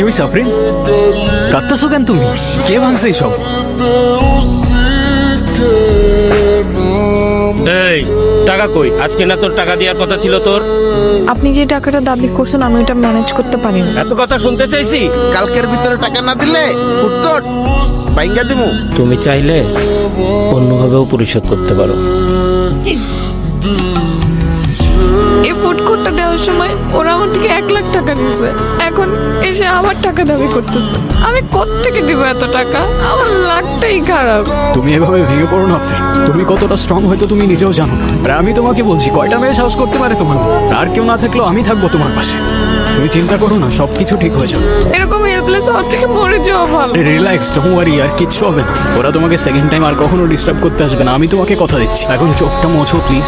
হইছে আফরিন? কাঁদতেছো কেন তুমি? কে ভাঙছে এইসব? এই টাকা কই? আজকে না তোর টাকা দেওয়ার কথা ছিল তোর? আপনি যে টাকাটা দাবি করছেন আমি এটা ম্যানেজ করতে পারি না। এত কথা শুনতে চাইছি? কালকের ভিতরে টাকা না দিলে ফুটকট বাইঙ্গা দিমু। তুমি চাইলে অন্যভাবেও পরিশোধ করতে পারো। এই ফুড কোর্টটা দেওয়ার সময় ওরা আমার থেকে 1,00,000 টাকা দিছে, এখন এসে আবার টাকা দাবি করতেছে। আমি কোত্থেকে দিব এত টাকা? আমার লাকটাই খারাপ। তুমি এভাবে ভেঙে পড়ো না আফরিন। তুমি কতটা স্ট্রং হয়তো তুমি নিজেও জানো না। আর আমি তোমাকে বলছি, কয়টা মেয়ে সাহস করতে পারে তোমার মতো? আর কেউ না থাকলেও আমি থাকবো তোমার পাশে। তুমি চিন্তা করো না, সবকিছু ঠিক হয়ে যাবে। এরকম হেল্পলেস হওয়ার থেকে মরে যাওয়া ভালো। রিল্যাক্স, ডোন্ট ওয়ারি, আর কিচ্ছু হবে না। ওরা তোমাকে সেকেন্ড টাইম আর কখনো ডিস্টার্ব করতে আসবে না, আমি তোমাকে কথা দিচ্ছি। এখন চোখটা মোছো প্লিজ।